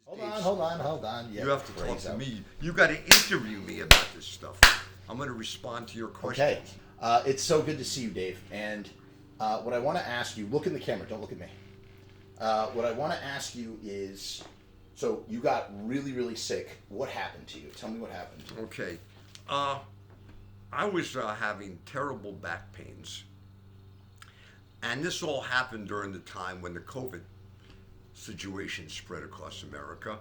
Hold on. You have to talk to me. You got to interview me about this stuff. I'm going to respond to your questions. Okay. It's so good to see you, Dave. And what I want to ask you, look in the camera, don't look at me. What I want to ask you is, so you got really, really sick. What happened to you? Tell me what happened. Okay. I was having terrible back pains. And this all happened during the time when the COVID situation spread across America.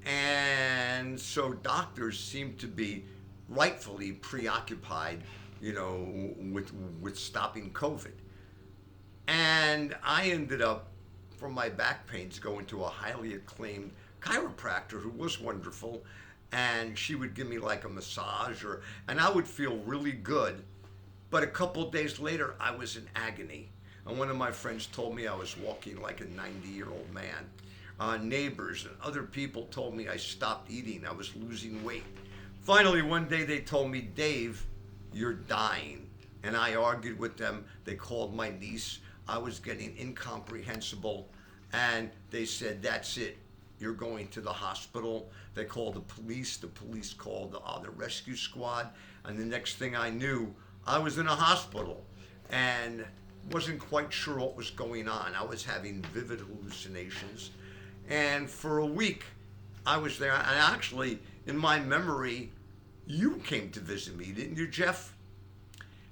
And so doctors seemed to be rightfully preoccupied, with stopping COVID. And I ended up, for my back pains, going to a highly acclaimed chiropractor who was wonderful. And she would give me like a massage, and I would feel really good. But a couple of days later, I was in agony. And one of my friends told me I was walking like a 90-year-old man. Neighbors and other people told me I stopped eating. I was losing weight. Finally, one day they told me, Dave, you're dying. And I argued with them. They called my niece. I was getting incomprehensible. And they said, that's it. You're going to the hospital. They called the police. The police called the rescue squad. And the next thing I knew, I was in a hospital and wasn't quite sure what was going on. I was having vivid hallucinations. And for a week, I was there. And actually, in my memory, you came to visit me, didn't you, Jeff?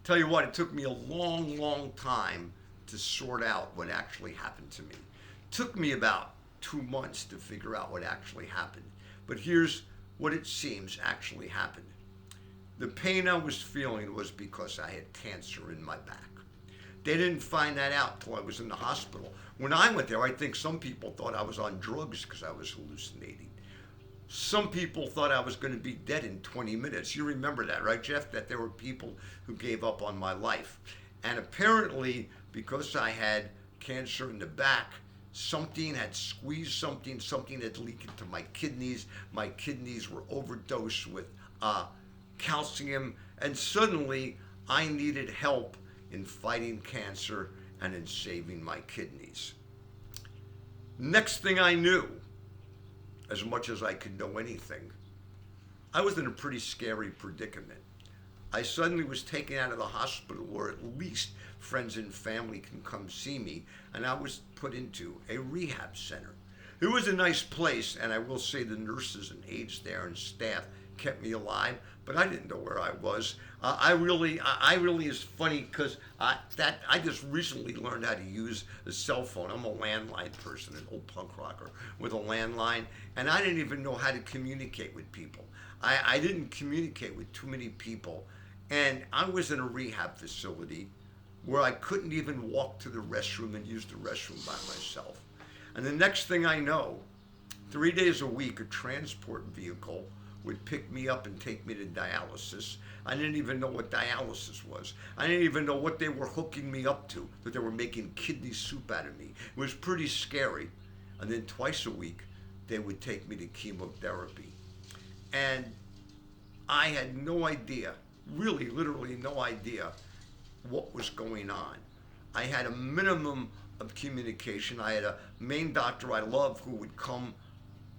Tell you what, it took me a long, long time to sort out what actually happened to me. It took me about 2 months to figure out what actually happened. But here's what it seems actually happened. The pain I was feeling was because I had cancer in my back. They didn't find that out till I was in the hospital. When I went there, I think some people thought I was on drugs because I was hallucinating. Some people thought I was going to be dead in 20 minutes. You remember that, right, Jeff? That there were people who gave up on my life. And apparently, because I had cancer in the back, something had squeezed something had leaked into my kidneys. My kidneys were overdosed with calcium, and suddenly I needed help in fighting cancer and in saving my kidneys. Next thing I knew, as much as I could know anything, I was in a pretty scary predicament. I suddenly was taken out of the hospital where at least friends and family can come see me, and I was put into a rehab center. It was a nice place, and I will say the nurses and aides there and staff kept me alive, but I didn't know where I was. I really is funny because I just recently learned how to use a cell phone. I'm a landline person, an old punk rocker with a landline, and I didn't even know how to communicate with people. I didn't communicate with too many people, and I was in a rehab facility where I couldn't even walk to the restroom and use the restroom by myself. And the next thing I know, 3 days a week, a transport vehicle would pick me up and take me to dialysis. I didn't even know what dialysis was. I didn't even know what they were hooking me up to, that they were making kidney soup out of me. It was pretty scary. And then twice a week, they would take me to chemotherapy. And I had no idea, really, literally no idea what was going on. I had a minimum of communication. I had a main doctor I love who would come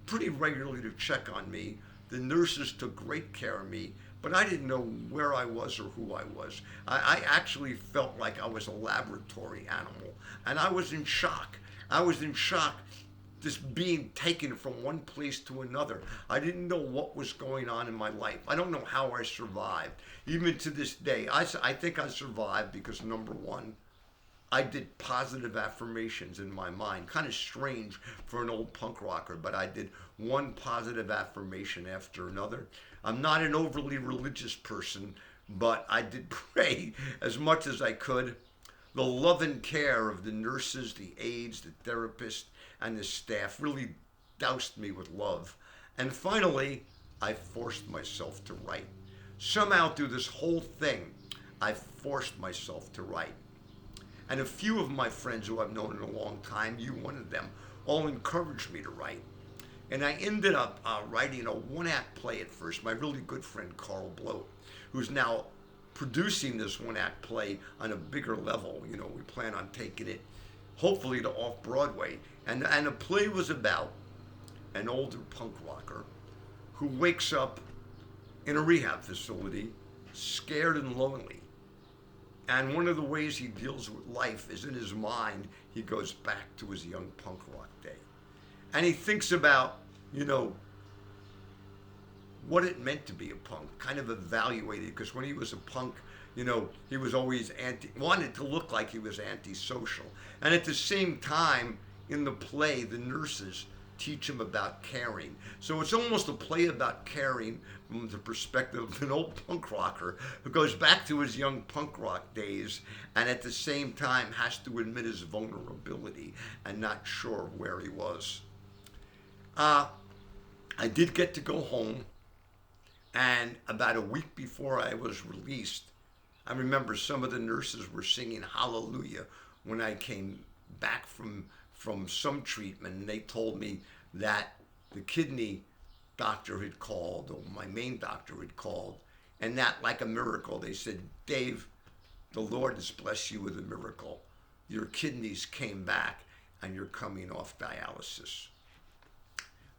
pretty regularly to check on me. The nurses took great care of me, but I didn't know where I was or who I was. I actually felt like I was a laboratory animal, and I was in shock. I was in shock just being taken from one place to another. I didn't know what was going on in my life. I don't know how I survived. Even to this day, I think I survived because, number one, I did positive affirmations in my mind. Kind of strange for an old punk rocker, but I did one positive affirmation after another. I'm not an overly religious person, but I did pray as much as I could. The love and care of the nurses, the aides, the therapists, and the staff really doused me with love. And finally, I forced myself to write. Somehow through this whole thing, I forced myself to write. And a few of my friends who I've known in a long time, you one of them, all encouraged me to write. And I ended up writing a one-act play at first. My really good friend Carl Bloat, who's now producing this one-act play on a bigger level. We plan on taking it, hopefully, to off-Broadway. And the play was about an older punk rocker who wakes up in a rehab facility scared and lonely. And one of the ways he deals with life is in his mind, he goes back to his young punk rock day. And he thinks about, what it meant to be a punk, kind of evaluated, because when he was a punk, he was always wanted to look like he was antisocial. And at the same time, in the play, the nurses teach him about caring. So it's almost a play about caring from the perspective of an old punk rocker who goes back to his young punk rock days and at the same time has to admit his vulnerability and not sure where he was. I did get to go home, and about a week before I was released, I remember some of the nurses were singing Hallelujah when I came back from some treatment, and they told me that the kidney doctor had called, or my main doctor had called, and that, like a miracle, they said, Dave, the Lord has blessed you with a miracle. Your kidneys came back, and you're coming off dialysis.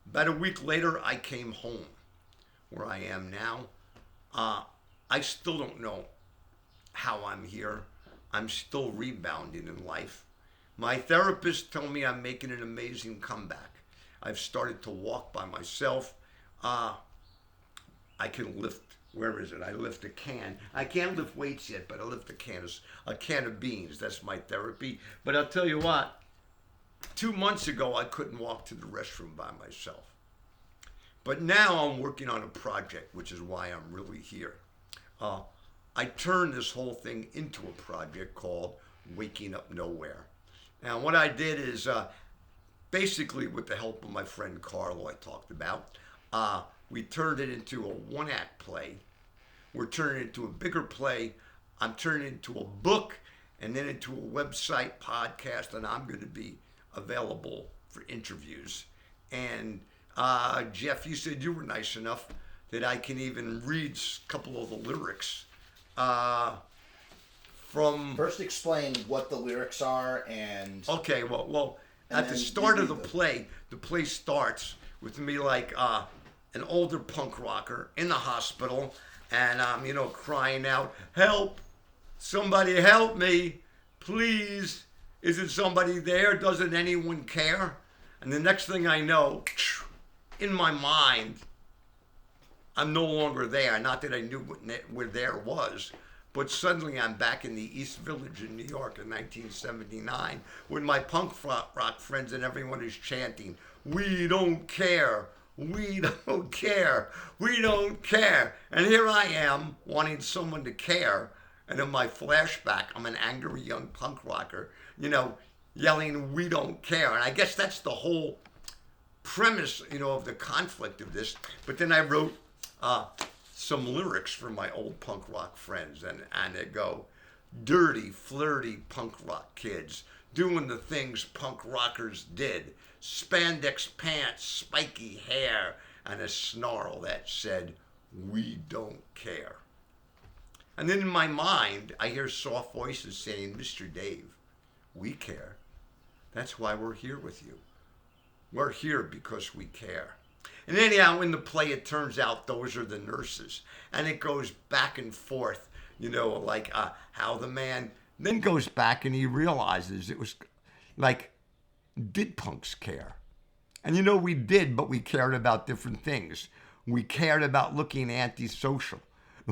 About a week later, I came home, where I am now. I still don't know how I'm here. I'm still rebounding in life. My therapist told me I'm making an amazing comeback. I've started to walk by myself. I can lift, where is it? I lift a can. I can't lift weights yet, but I lift a can of beans. That's my therapy. But I'll tell you what, 2 months ago, I couldn't walk to the restroom by myself. But now I'm working on a project, which is why I'm really here. I turned this whole thing into a project called Waking Up Nowhere. Now, what I did is, basically with the help of my friend Carlo I talked about, we turned it into a one-act play. We're turning it into a bigger play. I'm turning it into a book, and then into a website podcast, and I'm going to be available for interviews. And Jeff, you said you were nice enough that I can even read a couple of the lyrics from... First explain what the lyrics are and... Okay, well, at the start of the play starts with me like an older punk rocker in the hospital, and I'm, crying out, help, somebody help me, please, isn't somebody there, doesn't anyone care? And the next thing I know, in my mind, I'm no longer there. Not that I knew where there was, but suddenly I'm back in the East Village in New York in 1979 with my punk rock friends, and everyone is chanting, "We don't care, we don't care, we don't care." And here I am wanting someone to care, and in my flashback, I'm an angry young punk rocker, yelling, "We don't care." And I guess that's the whole premise, of the conflict of this. But then I wrote some lyrics for my old punk rock friends, and they go, dirty, flirty punk rock kids, doing the things punk rockers did, spandex pants, spiky hair, and a snarl that said, "We don't care." And then in my mind, I hear soft voices saying, "Mr. Dave, we care. That's why we're here with you. We're here because we care." And anyhow, in the play, it turns out those are the nurses. And it goes back and forth, like how the man then goes back and he realizes it was like, did punks care? And we did, but we cared about different things. We cared about looking antisocial.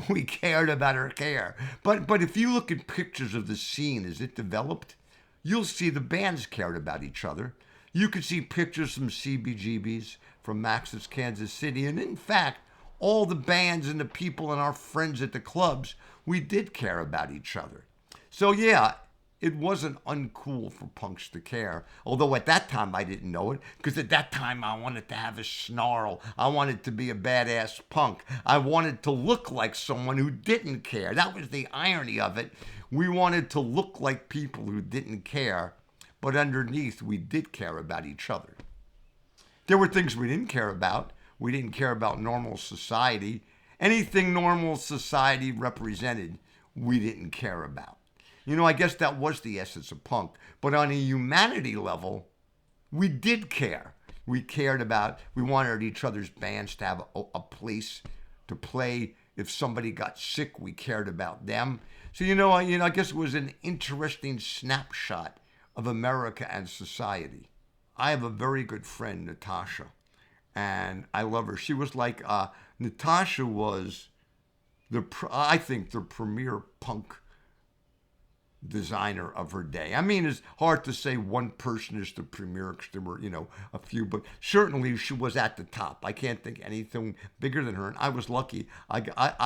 We cared about our hair. But if you look at pictures of the scene as it developed, you'll see the bands cared about each other. You could see pictures from CBGB's, from Max's Kansas City, and in fact, all the bands and the people and our friends at the clubs, we did care about each other. So yeah, it wasn't uncool for punks to care, although at that time I didn't know it, because at that time I wanted to have a snarl. I wanted to be a badass punk. I wanted to look like someone who didn't care. That was the irony of it. We wanted to look like people who didn't care, but underneath we did care about each other. There were things we didn't care about. We didn't care about normal society. Anything normal society represented, we didn't care about. I guess that was the essence of punk. But on a humanity level, we did care. We cared about, we wanted each other's bands to have a place to play. If somebody got sick, we cared about them. So, I guess it was an interesting snapshot of America and society. I have a very good friend, Natasha, and I love her. She was like, Natasha was I think the premier punk designer of her day. I mean, it's hard to say one person is the premier because there were, a few, but certainly she was at the top. I can't think anything bigger than her. And I was lucky. I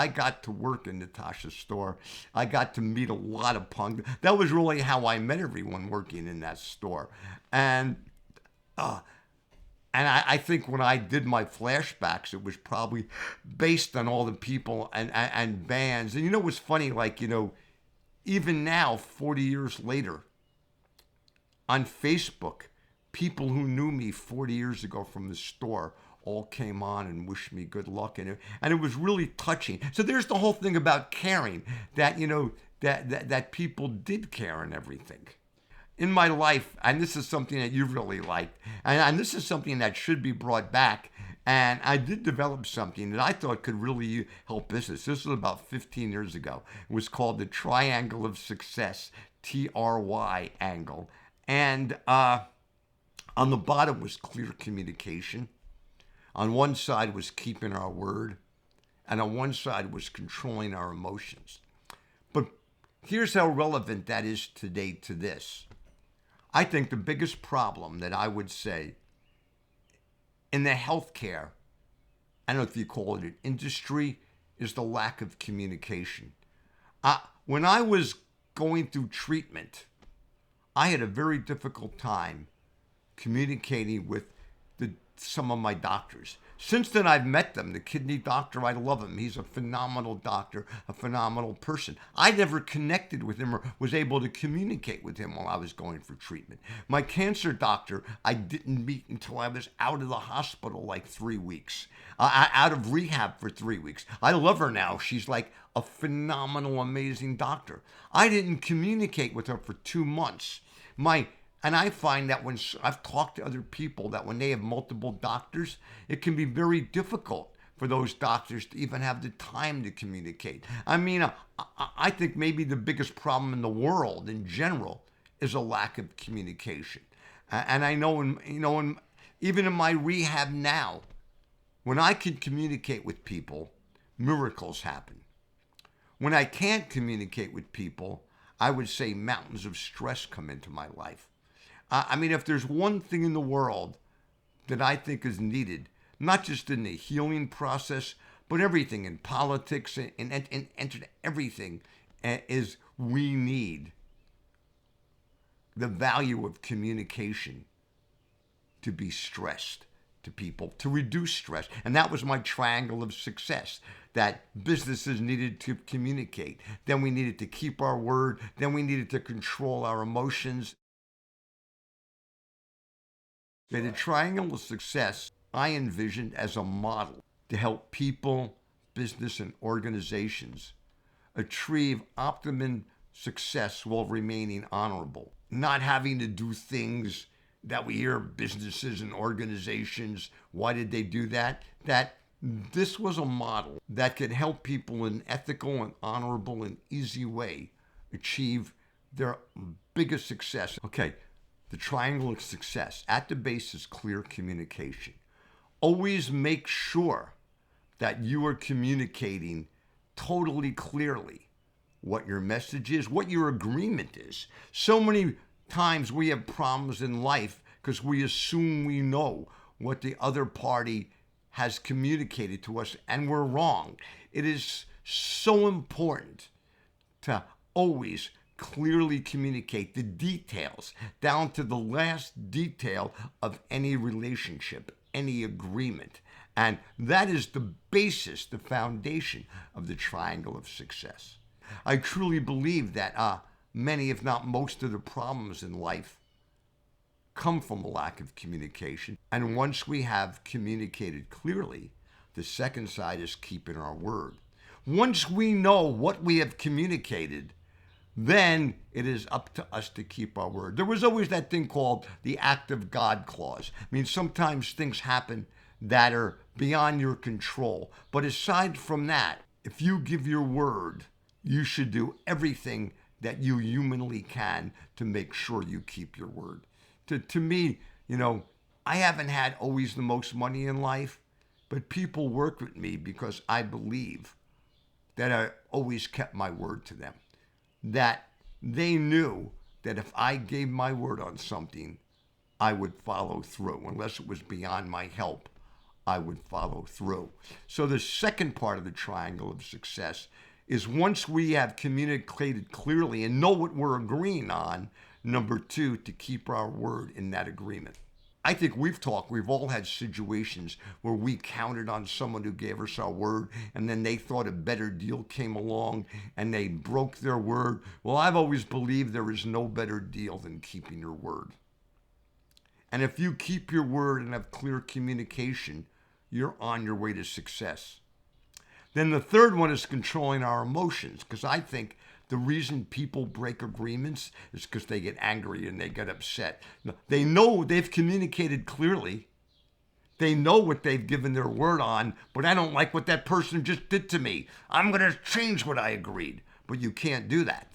got to work in Natasha's store. I got to meet a lot of punk. That was really how I met everyone working in that store. And I think when I did my flashbacks, it was probably based on all the people and bands. And it was funny, like, even now, 40 years later, on Facebook, people who knew me 40 years ago from the store all came on and wished me good luck. And it was really touching. So there's the whole thing about caring, that, that people did care and everything. In my life, and this is something that you really liked, and this is something that should be brought back, and I did develop something that I thought could really help business. This was about 15 years ago. It was called the Triangle of Success, TRY angle. And on the bottom was clear communication. On one side was keeping our word, and on one side was controlling our emotions. But here's how relevant that is today to this. I think the biggest problem that I would say in the healthcare, I don't know if you call it an industry, is the lack of communication. When I was going through treatment, I had a very difficult time communicating with some of my doctors. Since then, I've met them. The kidney doctor, I love him. He's a phenomenal doctor, a phenomenal person. I never connected with him or was able to communicate with him while I was going for treatment. My cancer doctor, I didn't meet until I was out of the hospital like 3 weeks, out of rehab for 3 weeks. I love her now. She's like a phenomenal, amazing doctor. I didn't communicate with her for 2 months. And I find that when I've talked to other people, that when they have multiple doctors, it can be very difficult for those doctors to even have the time to communicate. I mean, I think maybe the biggest problem in the world in general is a lack of communication. And I know, even in my rehab now, when I can communicate with people, miracles happen. When I can't communicate with people, I would say mountains of stress come into my life. I mean, if there's one thing in the world that I think is needed, not just in the healing process, but everything in politics and everything, is we need the value of communication to be stressed to people, to reduce stress. And that was my triangle of success, that businesses needed to communicate. Then we needed to keep our word. Then we needed to control our emotions. The triangle of success I envisioned as a model to help people, business, and organizations achieve optimum success while remaining honorable. Not having to do things that we hear businesses and organizations, why did they do that? That this was a model that could help people in an ethical and honorable and easy way achieve their biggest success. Okay. The triangle of success. At the base is clear communication. Always make sure that you are communicating totally clearly what your message is, what your agreement is. So many times we have problems in life because we assume we know what the other party has communicated to us, and we're wrong. It is so important to always clearly communicate the details down to the last detail of any relationship, any agreement. And that is the basis, the foundation of the triangle of success. I truly believe that many, if not most, of the problems in life come from a lack of communication. And once we have communicated clearly, the second side is keeping our word. Once we know what we have communicated, then it is up to us to keep our word. There was always that thing called the act of God clause. I mean, sometimes things happen that are beyond your control. But aside from that, if you give your word, you should do everything that you humanly can to make sure you keep your word. To me, I haven't had always the most money in life, but people work with me because I believe that I always kept my word to them. That they knew that if I gave my word on something, I would follow through. Unless it was beyond my help, I would follow through. So the second part of the triangle of success is once we have communicated clearly and know what we're agreeing on, number two, to keep our word in that agreement. I think we've all had situations where we counted on someone who gave us our word and then they thought a better deal came along and they broke their word. Well, I've always believed there is no better deal than keeping your word. And if you keep your word and have clear communication, you're on your way to success. Then the third one is controlling our emotions, because I think the reason people break agreements is because they get angry and they get upset. They know they've communicated clearly. They know what they've given their word on, but I don't like what that person just did to me. I'm going to change what I agreed. But you can't do that.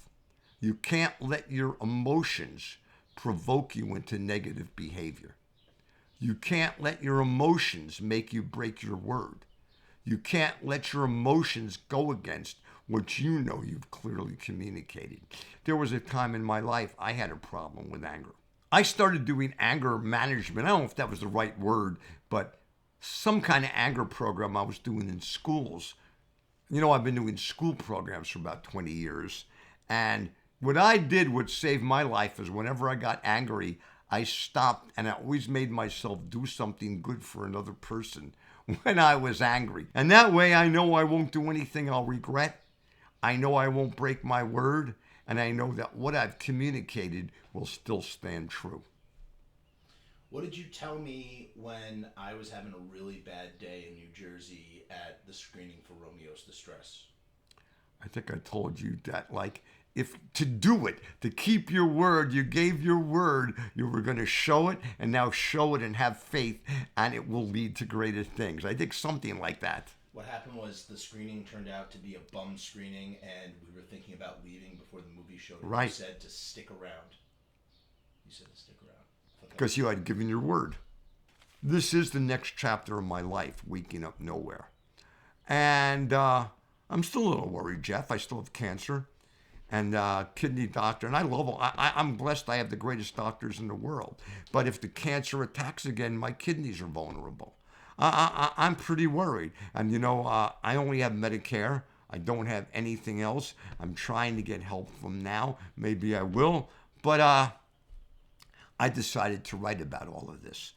You can't let your emotions provoke you into negative behavior. You can't let your emotions make you break your word. You can't let your emotions go against what you know you've clearly communicated. There was a time in my life I had a problem with anger. I started doing anger management. I don't know if that was the right word, but some kind of anger program I was doing in schools. I've been doing school programs for about 20 years. And what I did, what saved my life, is whenever I got angry, I stopped and I always made myself do something good for another person when I was angry. And that way I know I won't do anything I'll regret. I know I won't break my word. And I know that what I've communicated will still stand true. What did you tell me when I was having a really bad day in New Jersey at the screening for Romeo's Distress? I think I told you that, if to do it, to keep your word, you gave your word, you were going to show it, and now show it and have faith, and it will lead to greater things. I think something like that. What happened was the screening turned out to be a bum screening, and we were thinking about leaving before the movie showed. Right. You said to stick around. You said to stick around. Because you had given your word. This is the next chapter of my life, waking up nowhere. And I'm still a little worried, Jeff. I still have cancer and kidney doctor. And I love them. I'm blessed I have the greatest doctors in the world. But if the cancer attacks again, my kidneys are vulnerable. I'm pretty worried. And, I only have Medicare. I don't have anything else. I'm trying to get help from now. Maybe I will. But I decided to write about all of this.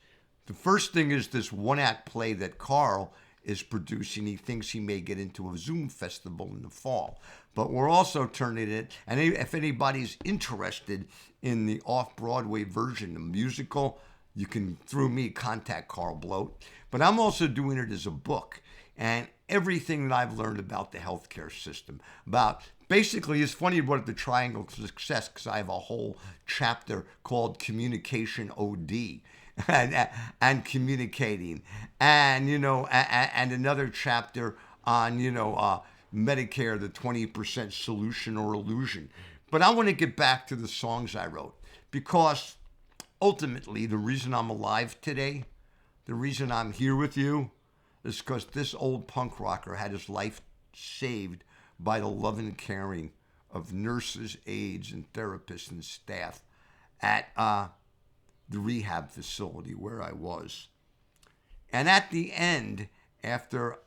The first thing is this one-act play that Carl is producing. He thinks he may get into a Zoom festival in the fall. But we're also turning it, and if anybody's interested in the off-Broadway version, the musical, you can, through me, contact Carl Bloat. But I'm also doing it as a book. And everything that I've learned about the healthcare system, basically, it's funny about the triangle of success, because I have a whole chapter called Communication OD. And communicating, and and another chapter on Medicare, the 20% solution or illusion. But I want to get back to the songs I wrote, because ultimately the reason I'm alive today, the reason I'm here with you, is because this old punk rocker had his life saved by the love and caring of nurses, aides, and therapists and staff at the rehab facility where I was. And at the end, after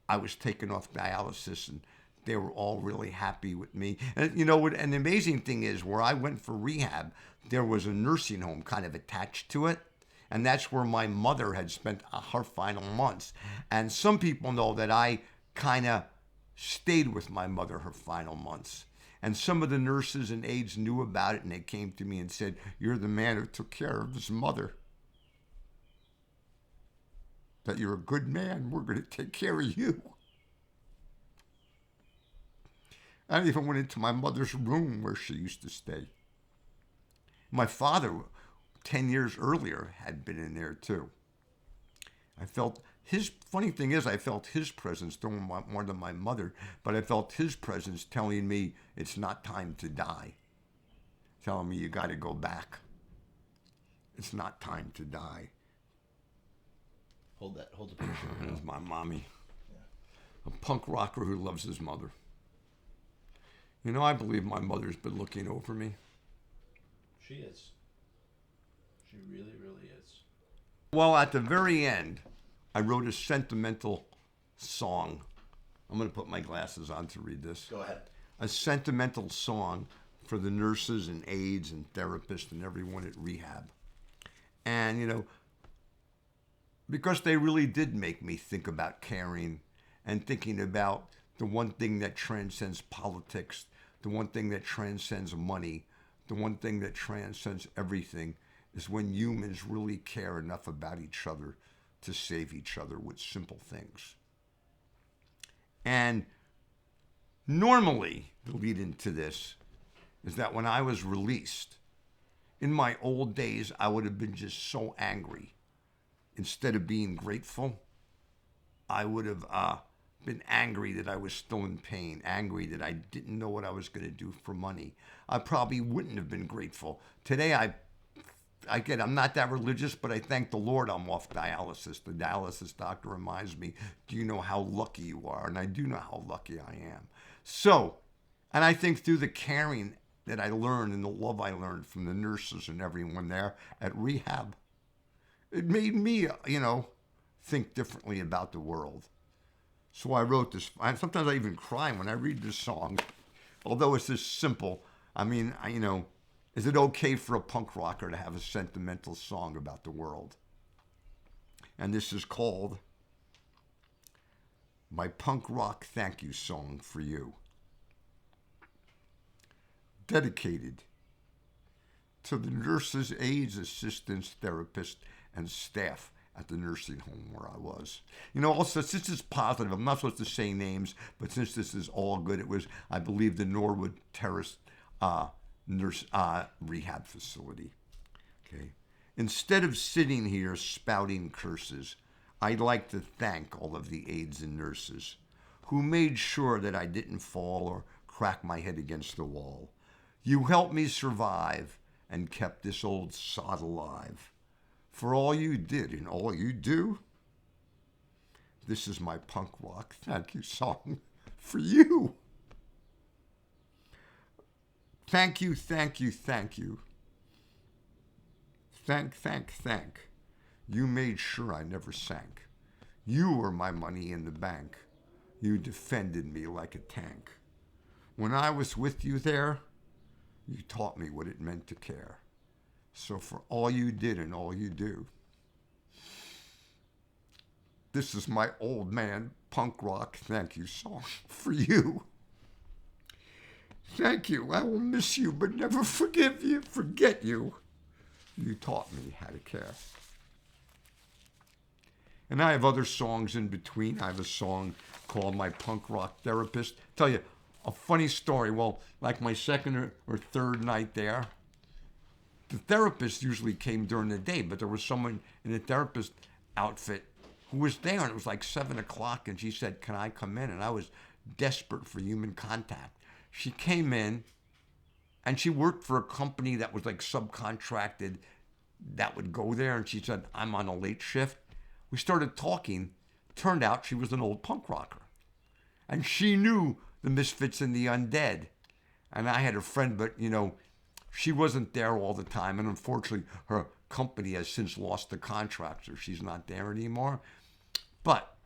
I was taken off dialysis, and they were all really happy with me. And and the amazing thing is, where I went for rehab, there was a nursing home kind of attached to it. And that's where my mother had spent her final months. And some people know that I kind of stayed with my mother her final months. And some of the nurses and aides knew about it, and they came to me and said, "You're the man who took care of his mother. That you're a good man. We're going to take care of you." I even went into my mother's room where she used to stay. My father, 10 years earlier, had been in there too. I felt his, funny thing is, I felt his presence more than my mother, but I felt his presence telling me it's not time to die. Telling me you got to go back. It's not time to die. Hold the picture. That's my mommy. A punk rocker who loves his mother. You know, I believe my mother's been looking over me. She is. She really, really is. Well, at the very end, I wrote a sentimental song. I'm going to put my glasses on to read this. Go ahead. A sentimental song for the nurses and aides and therapists and everyone at rehab. And, you know, because they really did make me think about caring and thinking about the one thing that transcends politics, the one thing that transcends money, the one thing that transcends everything is when humans really care enough about each other to save each other with simple things. And normally, the lead into this is that when I was released, in my old days, I would have been just so angry. Instead of being grateful, I would have been angry that I was still in pain, angry that I didn't know what I was going to do for money. I probably wouldn't have been grateful. Today, I'm not that religious, but I thank the Lord I'm off dialysis. The dialysis doctor reminds me, do you know how lucky you are? And I do know how lucky I am. So, and I think through the caring that I learned and the love I learned from the nurses and everyone there at rehab, it made me, you know, think differently about the world. So I wrote this. Sometimes I even cry when I read this song, although it's just simple. I mean, you know, is it okay for a punk rocker to have a sentimental song about the world? And this is called My Punk Rock Thank You Song for You. Dedicated to the nurses, aides, assistants, therapists, and staff at the nursing home where I was. You know, also, since it's positive, I'm not supposed to say names, but since this is all good, it was, I believe, the Norwood Terrace nurse rehab facility. Okay. Instead of sitting here spouting curses, I'd like to thank all of the aides and nurses who made sure that I didn't fall or crack my head against the wall. You helped me survive and kept this old sod alive. For all you did and all you do, this is my punk rock thank you song for you. Thank you, thank you, thank you. Thank. You made sure I never sank. You were my money in the bank. You defended me like a tank. When I was with you there, you taught me what it meant to care. So for all you did and all you do, this is my old man punk rock thank you song for you. Thank you. I will miss you, but never forget you. You taught me how to care. And I have other songs in between. I have a song called My Punk Rock Therapist. Tell you a funny story. Well, like my second or third night there, the therapist usually came during the day, but there was someone in the therapist outfit who was there, and it was like 7 o'clock, and she said, can I come in? And I was desperate for human contact. She came in, and she worked for a company that was like subcontracted that would go there, and she said, I'm on a late shift. We started talking. Turned out she was an old punk rocker. And she knew the Misfits and the Undead. And I had a friend, but, you know, she wasn't there all the time. And unfortunately, her company has since lost the contract, so she's not there anymore. But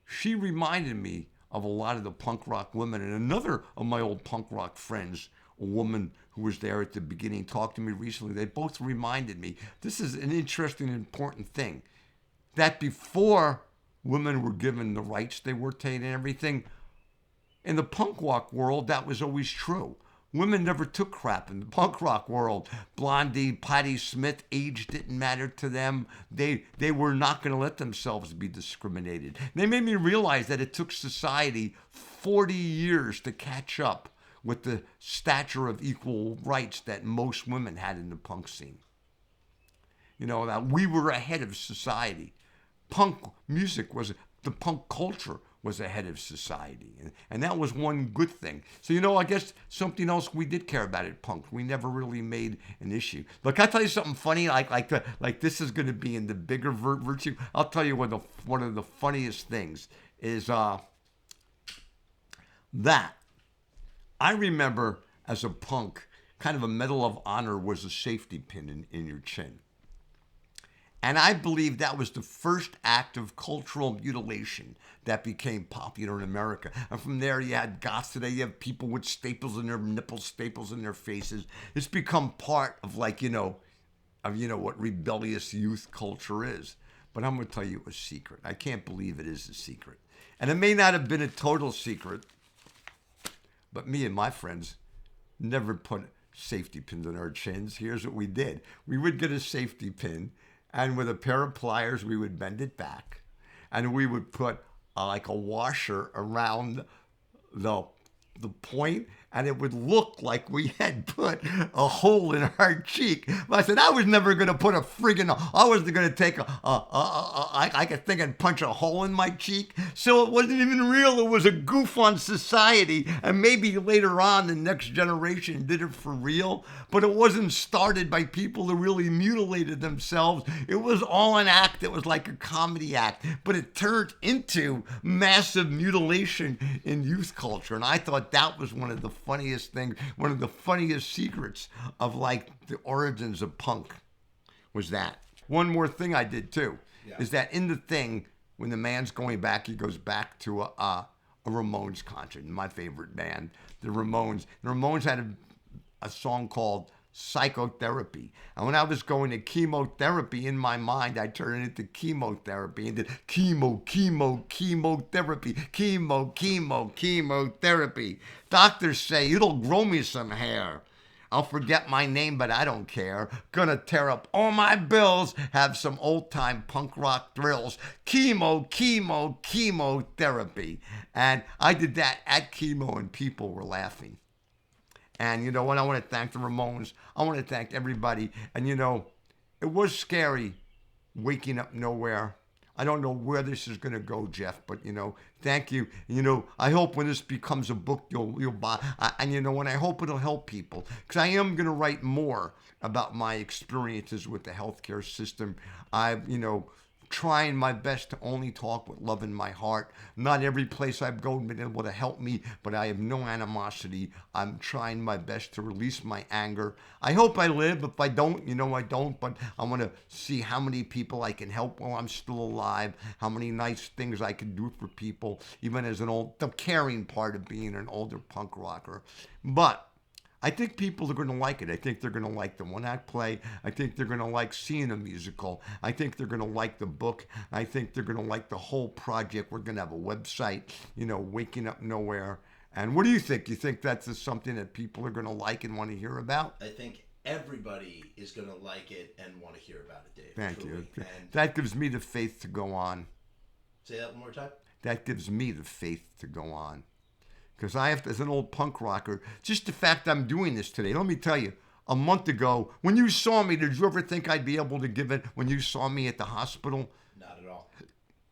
she reminded me of a lot of the punk rock women. And another of my old punk rock friends, a woman who was there at the beginning, talked to me recently. They both reminded me, this is an interesting and important thing, that before women were given the rights they were taken and everything, in the punk rock world, that was always true. Women never took crap in the punk rock world. Blondie, Patti Smith, age didn't matter to them. They were not going to let themselves be discriminated. They made me realize that it took society 40 years to catch up with the stature of equal rights that most women had in the punk scene. You know, that we were ahead of society. Punk music was, the punk culture was ahead of society. And that was one good thing. So, you know, I guess something else we did care about at punk. We never really made an issue. Look, I'll tell you something funny, like this is going to be in the bigger virtue. I'll tell you one of the funniest things is that I remember as a punk, kind of a Medal of Honor was a safety pin in your chin. And I believe that was the first act of cultural mutilation that became popular in America. And from there, you had goths. Today, you have people with staples in their nipples, staples in their faces. It's become part of, like, what rebellious youth culture is. But I'm going to tell you a secret. I can't believe it is a secret. And it may not have been a total secret, but me and my friends never put safety pins on our chins. Here's what we did. We would get a safety pin, and with a pair of pliers, we would bend it back, and we would put like a washer around the point, and it would look like we had put a hole in our cheek. But I said, I was never going to put a friggin', I wasn't going to take I could think and punch a hole in my cheek. So it wasn't even real. It was a goof on society. And maybe later on, the next generation did it for real. But it wasn't started by people who really mutilated themselves. It was all an act. It was like a comedy act. But it turned into massive mutilation in youth culture. And I thought that was one of the funniest things, one of the funniest secrets of, like, the origins of punk was that. One more thing I did too is that in the thing, when the man's going back, he goes back to a Ramones concert, my favorite band, the Ramones. The Ramones had a song called Psychotherapy. And when I was going to chemotherapy, in my mind, I turned it into chemotherapy and did chemotherapy, chemotherapy. Doctors say, it'll grow me some hair. I'll forget my name, but I don't care. Gonna tear up all my bills, have some old-time punk rock thrills. Chemotherapy. And I did that at chemo, and people were laughing. And you know what? I want to thank the Ramones. I want to thank everybody. And you know, it was scary waking up nowhere. I don't know where this is going to go, Jeff, but you know, thank you. You know, I hope when this becomes a book, you'll buy. And you know, and I hope it'll help people, because I am going to write more about my experiences with the healthcare system. Trying my best to only talk with love in my heart. Not every place I've gone been able to help me, but I have no animosity. I'm trying my best to release my anger. I hope I live. If I don't, you know I don't, but I want to see how many people I can help while I'm still alive, how many nice things I can do for people, even as the caring part of being an older punk rocker. But I think people are going to like it. I think they're going to like the one-act play. I think they're going to like seeing a musical. I think they're going to like the book. I think they're going to like the whole project. We're going to have a website, Waking Up Nowhere. And what do you think? You think that's something that people are going to like and want to hear about? I think everybody is going to like it and want to hear about it, Dave. Thank you. And that gives me the faith to go on. Say that one more time. That gives me the faith to go on. Because I have to, as an old punk rocker, just the fact I'm doing this today. Let me tell you, a month ago, when you saw me, did you ever think I'd be able to give it when you saw me at the hospital? Not at all.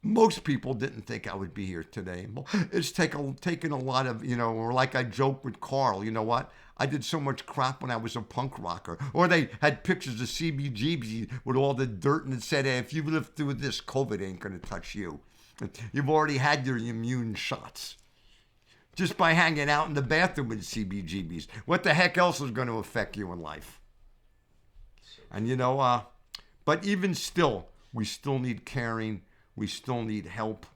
Most people didn't think I would be here today. It's taken a lot of, or like I joke with Carl, you know what? I did so much crap when I was a punk rocker. Or they had pictures of CBGB with all the dirt and it said, hey, if you live through this, COVID ain't going to touch you. You've already had your immune shots. Just by hanging out in the bathroom with CBGBs. What the heck else is going to affect you in life? And but even still, we still need caring. We still need help.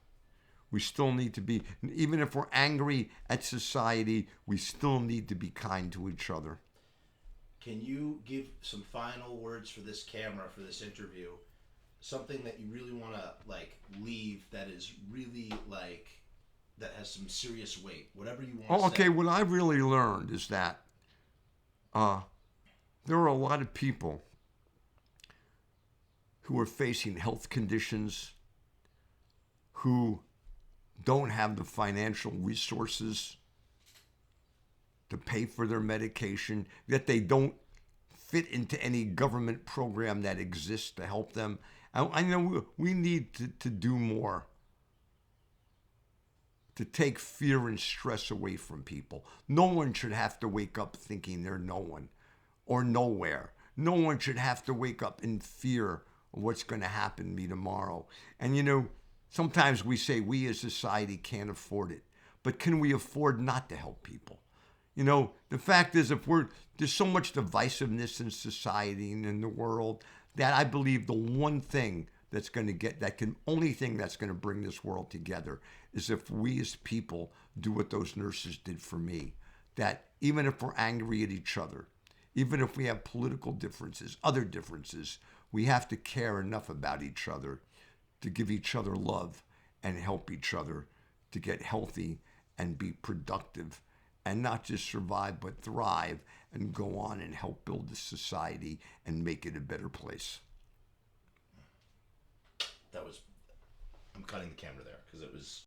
We still need to be, even if we're angry at society, we still need to be kind to each other. Can you give some final words for this camera, for this interview? Something that you really want to, leave that is really, that has some serious weight, whatever you want to say. Okay, what I really learned is that there are a lot of people who are facing health conditions who don't have the financial resources to pay for their medication, that they don't fit into any government program that exists to help them. I know we need to do more to take fear and stress away from people. No one should have to wake up thinking they're no one or nowhere. No one should have to wake up in fear of what's going to happen to me tomorrow. And sometimes we say we as society can't afford it, but can we afford not to help people? The fact is, there's so much divisiveness in society and in the world, that I believe the only thing that's going to bring this world together is if we as people do what those nurses did for me. That even if we're angry at each other, even if we have political differences, other differences, we have to care enough about each other to give each other love and help each other to get healthy and be productive, and not just survive but thrive and go on and help build the society and make it a better place. I'm cutting the camera there because it was